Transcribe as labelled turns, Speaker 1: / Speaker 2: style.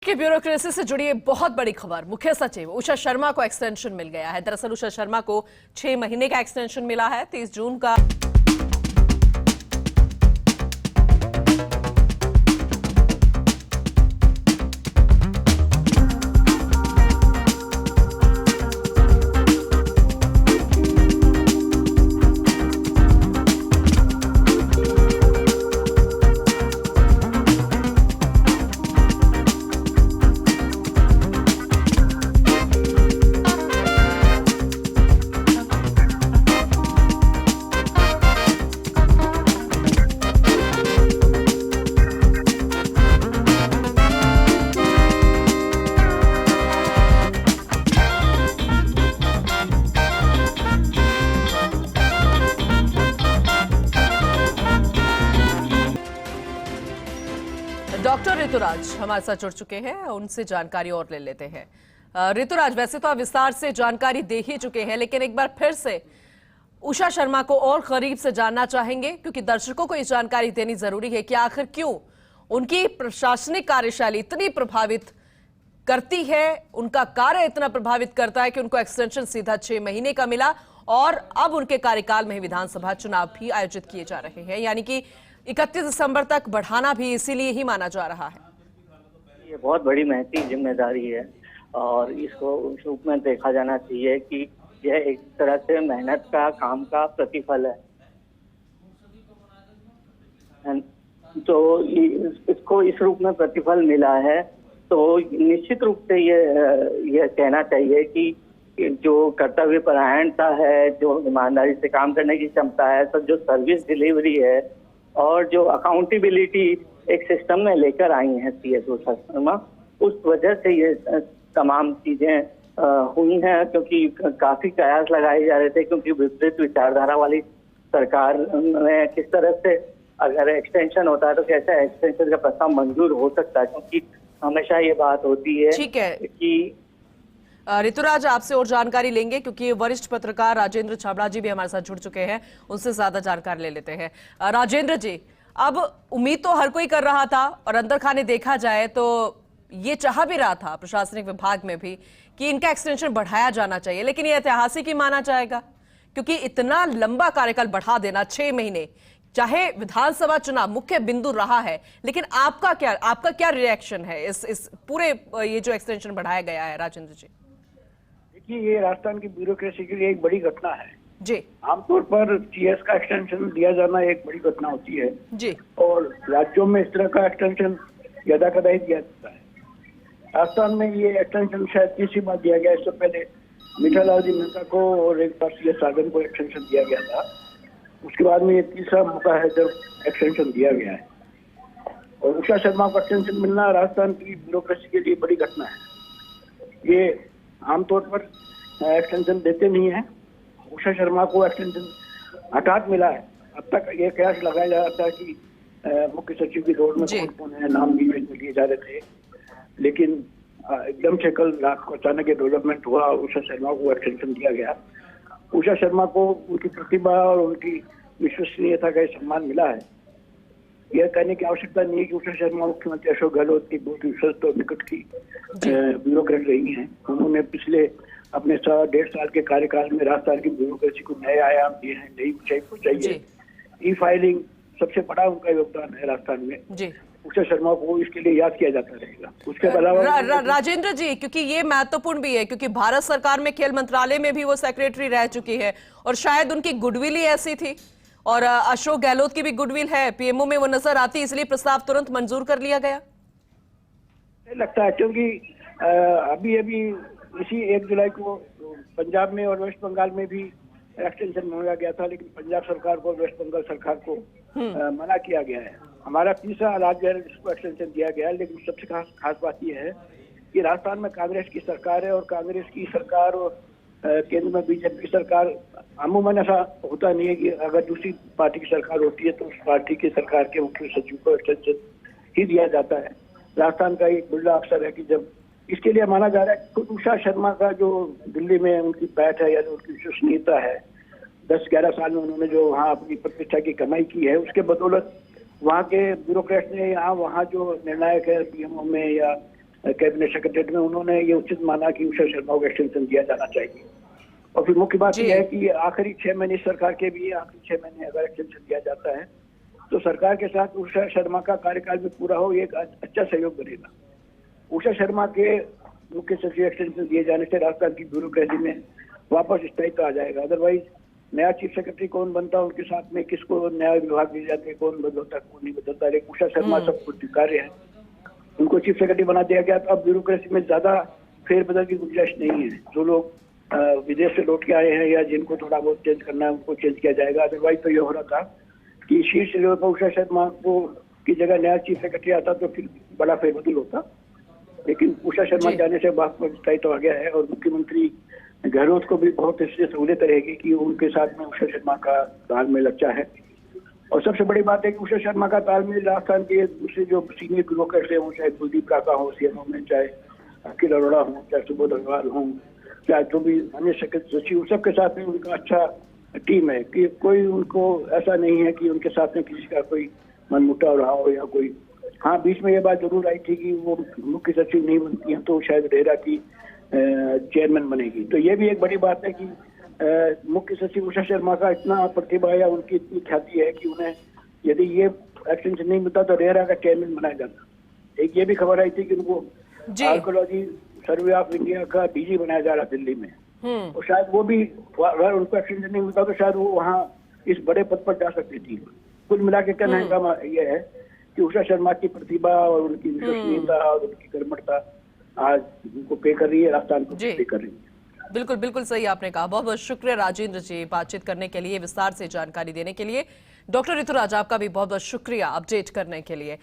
Speaker 1: की ब्यूरोक्रेसी से जुड़ी एक बहुत बड़ी खबर। मुख्य सचिव उषा शर्मा को एक्सटेंशन मिल गया है। दरअसल उषा शर्मा को 6 महीने का एक्सटेंशन मिला है। 30 जून का डॉक्टर ऋतुराज हमारे साथ जुड़ चुके हैं, उनसे जानकारी और ले लेते हैं। ऋतुराज, वैसे तो आप विस्तार से जानकारी दे ही चुके हैं, लेकिन एक बार फिर से उषा शर्मा को और करीब से जानना चाहेंगे, क्योंकि दर्शकों को ये जानकारी देनी जरूरी है कि आखिर क्यों उनकी प्रशासनिक कार्यशैली इतनी प्रभावित करती है, उनका कार्य इतना प्रभावित करता है कि उनको एक्सटेंशन सीधा 6 महीने का मिला और अब उनके कार्यकाल में विधानसभा चुनाव भी आयोजित किए जा रहे हैं, यानी कि 31 दिसंबर तक बढ़ाना भी इसीलिए ही माना जा रहा है।
Speaker 2: ये बहुत बड़ी महती जिम्मेदारी है और इसको उस रूप में देखा जाना चाहिए कि यह एक तरह से मेहनत का, काम का प्रतिफल है। तो इसको इस रूप में प्रतिफल मिला है, तो निश्चित रूप से ये कहना चाहिए कि जो कर्तव्य परायणता है, जो ईमानदारी से काम करने की क्षमता है, तो जो सर्विस डिलीवरी है और जो अकाउंटेबिलिटी एक सिस्टम में लेकर आई हैं CS उषा शर्मा, उस वजह से ये तमाम चीजें हुई हैं। क्योंकि काफी कयास लगाए जा रहे थे, क्योंकि विपरीत विचारधारा वाली सरकार में किस तरह से अगर एक्सटेंशन होता है तो कैसे एक्सटेंशन का प्रस्ताव मंजूर हो सकता है, क्योंकि हमेशा ये बात होती है कि
Speaker 1: ऋतुराज, आपसे और जानकारी लेंगे क्योंकि वरिष्ठ पत्रकार राजेंद्र छाबड़ा जी भी हमारे साथ जुड़ चुके हैं, उनसे ज्यादा जानकारी ले लेते हैं। राजेंद्र जी, अब उम्मीद तो हर कोई कर रहा था और अंदर खाने देखा जाए तो ये चाह भी रहा था प्रशासनिक विभाग में भी कि इनका एक्सटेंशन बढ़ाया जाना चाहिए, लेकिन ये ऐतिहासिक ही माना जाएगा, क्योंकि इतना लंबा कार्यकाल बढ़ा देना 6 महीने, चाहे विधानसभा चुनाव मुख्य बिंदु रहा है, लेकिन आपका क्या रिएक्शन है इस पूरे ये जो एक्सटेंशन बढ़ाया गया है? राजेंद्र जी,
Speaker 3: ये राजस्थान की ब्यूरोक्रेसी के लिए एक बड़ी घटना है
Speaker 1: जी। आमतौर
Speaker 3: पर CS का एक्सटेंशन दिया जाना एक बड़ी घटना होती है
Speaker 1: जी, और
Speaker 3: राज्यों में इस तरह का एक्सटेंशन यदा कदा ही दिया जाता है। राजस्थान में ये एक्सटेंशन शायद तीसरी बार दिया गया। इससे पहले मीठालाल जी मेहता को और एक बार CS साधन को एक्सटेंशन दिया गया था। उसके बाद में ये तीसरा मौका है जब एक्सटेंशन दिया गया है, और उषा शर्मा को एक्सटेंशन मिलना राजस्थान की ब्यूरोक्रेसी के लिए बड़ी घटना है। ये आमतौर पर एक्सटेंशन देते नहीं है। उषा शर्मा को एक्सटेंशन हठात मिला है। अब तक ये कयास लगाया जा रहा था कि मुख्य सचिव की दौड़ में कौन कौन है, नाम लिए जा रहे थे, लेकिन एकदम से कल रात को अचानक डेवलपमेंट हुआ, उषा शर्मा को एक्सटेंशन दिया गया। उषा शर्मा को उनकी प्रतिभा और उनकी विश्वसनीयता का सम्मान मिला है। यह कहने की आवश्यकता नहीं है कि उषा शर्मा मुख्यमंत्री अशोक गहलोत की बहुत विश्वस्त और निकट की ब्यूरोक्रेट रही हैं। उन्होंने पिछले अपने 1.5 साल के कार्यकाल में राजस्थान की ब्यूरोक्रेसी को नए आयाम दिए हैं, नई ऊंचाई पहुंचाई है। E-फाइलिंग सबसे बड़ा उनका योगदान है राजस्थान में जी। उषा शर्मा को इसके लिए याद किया जाता रहेगा। उसके अलावा
Speaker 1: राजेंद्र जी, क्योंकि ये महत्वपूर्ण भी है, क्योंकि भारत सरकार में खेल मंत्रालय में भी वो सेक्रेटरी रह चुकी है और शायद उनकी गुडविल ही ऐसी थी, और अशोक गहलोत की भी गुडविल है, PMO में वो नजर आती, इसलिए प्रस्ताव तुरंत मंजूर कर लिया गया
Speaker 3: लगता है। क्योंकि अभी इसी 1 जुलाई को पंजाब में और वेस्ट बंगाल में भी एक्सटेंशन मांगा गया था, लेकिन पंजाब सरकार को, वेस्ट बंगाल सरकार को मना किया गया है। हमारा तीसरा राज्य है जिसको एक्सटेंशन दिया गया है। लेकिन सबसे खास बात यह है कि राजस्थान में कांग्रेस की सरकार है, और कांग्रेस की सरकार और केंद्र में BJP सरकार, अमूमन ऐसा होता नहीं है कि अगर दूसरी पार्टी की सरकार होती है तो उस पार्टी की सरकार के मुख्य सचिव को एक्सटेंशन ही दिया जाता है। राजस्थान का एक बड़ा अवसर है कि जब इसके लिए माना जा रहा है कि उषा शर्मा का जो दिल्ली में उनकी बैठ है या जो उनकी विश्वसनीयता है, 10-11 साल में उन्होंने जो वहाँ अपनी प्रतिष्ठा की कमाई की है, उसके बदौलत वहाँ के ब्यूरोक्रेट ने वहाँ जो निर्णायक है PMO में या कैबिनेट सेक्रेटरी में उन्होंने ये उचित माना कि उषा शर्मा को एक्सटेंशन दिया जाना चाहिए। और फिर मुख्य बात
Speaker 1: जी।
Speaker 3: यह है कि आखिरी 6 महीने सरकार के भी, आखिरी 6 महीने अगर एक्सटेंशन दिया जाता है तो सरकार के साथ उषा शर्मा का कार्यकाल भी पूरा हो, ये एक अच्छा सहयोग बनेगा। उषा शर्मा के मुख्य सचिव एक्सटेंशन दिए जाने से राजस्थान की ब्यूरोक्रेसी में वापस स्थायित्व आ जाएगा। अदरवाइज नया चीफ सेक्रेटरी कौन बनता है, उनके साथ में किसको न्याय विभाग दिए जाते हैं, कौन बदलता कौन नहीं बदलता। लेकिन उषा शर्मा सब कुछ स्वीकार्य है, उनको चीफ सेक्रेटरी बना दिया गया। तो अब ब्यूरोक्रेसी में ज्यादा फेरबदल की गुंजाइश नहीं है। जो लोग विदेश से लौट के आए हैं या जिनको थोड़ा बहुत चेंज करना है उनको चेंज किया जाएगा। अदरवाइज तो ये हो रहा था कि शीर्ष लेवल पर उषा शर्मा को की जगह नया चीफ सेक्रेटरी आता तो फिर बड़ा फेरबदल होता। लेकिन उषा शर्मा
Speaker 1: जी।
Speaker 3: जाने से वापस स्थायित्व आ गया है और मुख्यमंत्री गहलोत को भी बहुत इससे सहूलियत रहेगी कि उनके साथ में उषा शर्मा का तालमेल अच्छा है। और सबसे बड़ी बात है कि उषा शर्मा का तालमेल राजस्थान के दूसरे जो सीनियर ब्यूरोक्रेट्स हैं, वो चाहे कुलदीप काका हो सीएमओ में, चाहे अखिल अरोड़ा हो, चाहे सुबोध अग्रवाल हो, चाहे जो भी अन्य सचिव, सबके साथ में उनका अच्छा टीम है कि कोई उनको ऐसा नहीं है कि उनके साथ में किसी का कोई मनमुटाव रहा हो या कोई। हाँ, बीच में ये बात जरूर आई थी कि वो मुख्य सचिव नहीं बनती हैं तो शायद रेरा की चेयरमैन बनेगी। तो ये भी एक बड़ी बात है कि मुख्य सचिव उषा शर्मा का इतना प्रतिभा या उनकी इतनी ख्याति है कि उन्हें यदि ये एक्सटेंशन नहीं मिलता तो रेरा का चेयरमैन बनाया जाता। एक ये भी खबर आई थी कि उनको आर्कोलॉजी सर्वे ऑफ इंडिया का डीजी बनाया जा रहा दिल्ली में। और शायद वो भी, अगर उनको एक्सटेंशन नहीं मिलता तो शायद वो वहाँ इस बड़े पद पर जा सकती थी। कुल मिला के कहना का यह है कि उषा शर्मा की प्रतिभा और उनकी विश्वसनीयता और उनकी कर्मठता आज उनको पे कर रही है, राजस्थान को पे कर रही है।
Speaker 1: बिल्कुल बिल्कुल सही आपने कहा। बहुत बहुत शुक्रिया राजेंद्र जी, बातचीत करने के लिए, विस्तार से जानकारी देने के लिए। डॉक्टर ऋतुराज, आपका भी बहुत बहुत शुक्रिया अपडेट करने के लिए।